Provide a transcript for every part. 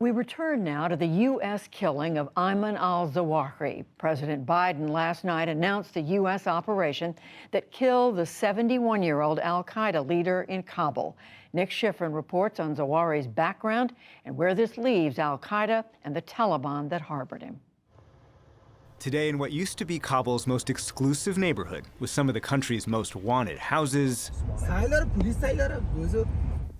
We return now to the U.S. killing of Ayman al-Zawahiri. President Biden last night announced a U.S. operation that killed the 71-year-old Al-Qaeda leader in Kabul. Nick Schifrin reports on Zawahiri's background and where this leaves Al-Qaeda and the Taliban that harbored him. Today, in what used to be Kabul's most exclusive neighborhood, with some of the country's most wanted houses,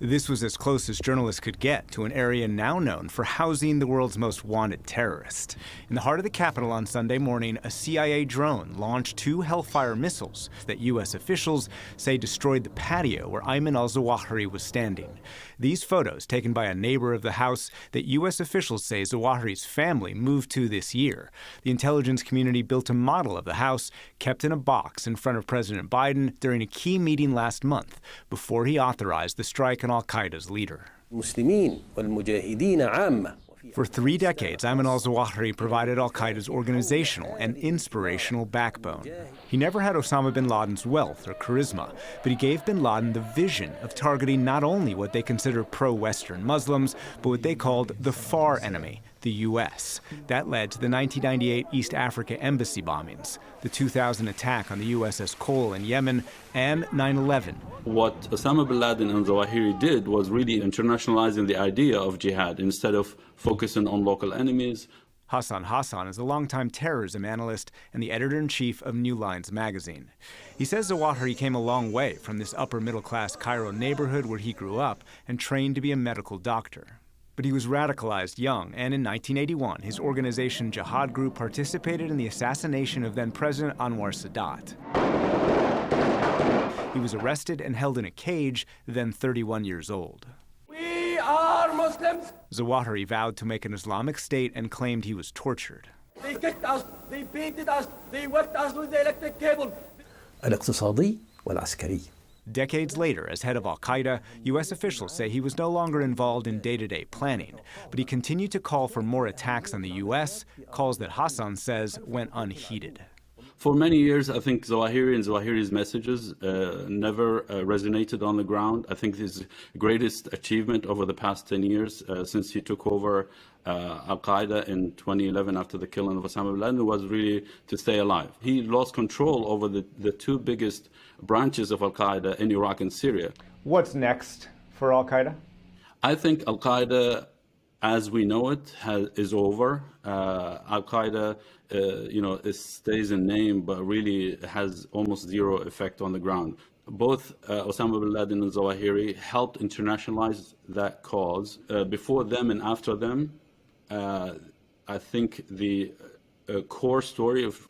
this was as close as journalists could get to an area now known for housing the world's most wanted terrorist. In the heart of the capital on Sunday morning, a CIA drone launched 2 Hellfire missiles that U.S. officials say destroyed the patio where Ayman al-Zawahiri was standing. These photos, taken by a neighbor of the house that U.S. officials say Zawahiri's family moved to this year. The intelligence community built a model of the house, kept in a box in front of President Biden during a key meeting last month, before he authorized the strike on Al-Qaeda's leader. For 3 decades, Ayman al-Zawahiri provided Al-Qaeda's organizational and inspirational backbone. He never had Osama bin Laden's wealth or charisma, but he gave bin Laden the vision of targeting not only what they consider pro-Western Muslims, but what they called the far enemy, the U.S. That led to the 1998 East Africa embassy bombings, the 2000 attack on the USS Cole in Yemen, and 9/11. What Osama bin Laden and Zawahiri did was really internationalizing the idea of jihad instead of focusing on local enemies. Hassan Hassan is a longtime terrorism analyst and the editor-in-chief of New Lines magazine. He says Zawahiri came a long way from this upper-middle-class Cairo neighborhood where he grew up and trained to be a medical doctor. But he was radicalized young, and in 1981, his organization Jihad Group participated in the assassination of then-President Anwar Sadat. He was arrested and held in a cage, then 31 years old. We are Muslims. Zawahiri vowed to make an Islamic state and claimed he was tortured. They kicked us, they beat us, they whipped us with the electric cable. الاقتصادي والعسكري. Decades later, as head of Al-Qaeda, U.S. officials say he was no longer involved in day-to-day planning, but he continued to call for more attacks on the U.S., calls that Hassan says went unheeded. For many years, I think Zawahiri and Zawahiri's messages never resonated on the ground. I think his greatest achievement over the past 10 years, since he took over Al-Qaeda in 2011 after the killing of Osama bin Laden, was really to stay alive. He lost control over the 2 biggest branches of Al-Qaeda in Iraq and Syria. What's next for Al-Qaeda? I think Al-Qaeda, as we know it, is over. Al-Qaeda, it stays in name, but really has almost zero effect on the ground. Both Osama bin Laden and Zawahiri helped internationalize that cause. Before them and after them, I think the core story of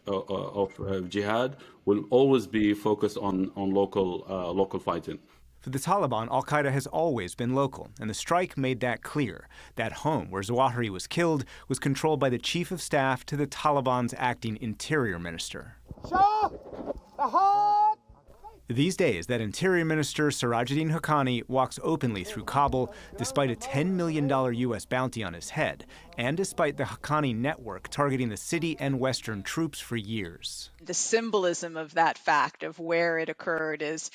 jihad will always be focused on local fighting. For the Taliban, Al-Qaeda has always been local, and the strike made that clear. That home where Zawahiri was killed was controlled by the chief of staff to the Taliban's acting interior minister. These days, that interior minister, Sirajuddin Haqqani, walks openly through Kabul despite a $10 million U.S. bounty on his head, and despite the Haqqani network targeting the city and Western troops for years. The symbolism of that fact of where it occurred is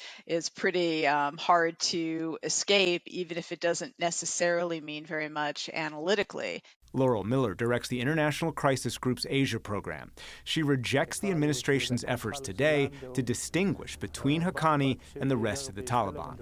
pretty hard to escape, even if it doesn't necessarily mean very much analytically. Laurel Miller directs the International Crisis Group's Asia program. She rejects the administration's efforts today to distinguish between Haqqani and the rest of the Taliban.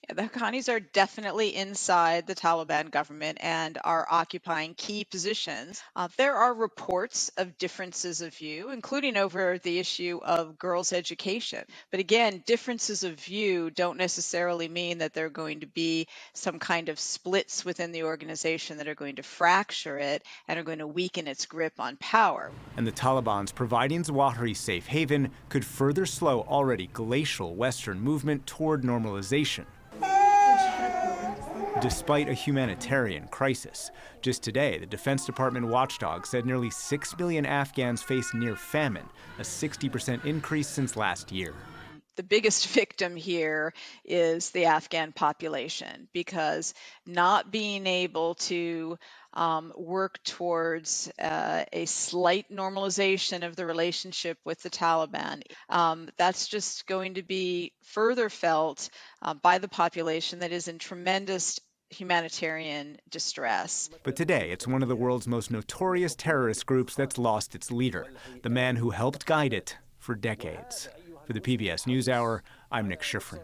Yeah, the Haqqanis are definitely inside the Taliban government and are occupying key positions. There are reports of differences of view, including over the issue of girls' education. But again, differences of view don't necessarily mean that there are going to be some kind of splits within the organization that are going to fracture it and are going to weaken its grip on power. And the Taliban's providing Zawahiri safe haven could further slow already glacial Western movement toward normalization. Despite a humanitarian crisis. Just today, the Defense Department watchdog said nearly 6 million Afghans face near famine, a 60% increase since last year. The biggest victim here is the Afghan population, because not being able to work towards a slight normalization of the relationship with the Taliban, that's just going to be further felt by the population that is in tremendous humanitarian distress. But today, it's one of the world's most notorious terrorist groups that's lost its leader, the man who helped guide it for decades. For the PBS NewsHour, I'm Nick Schifrin.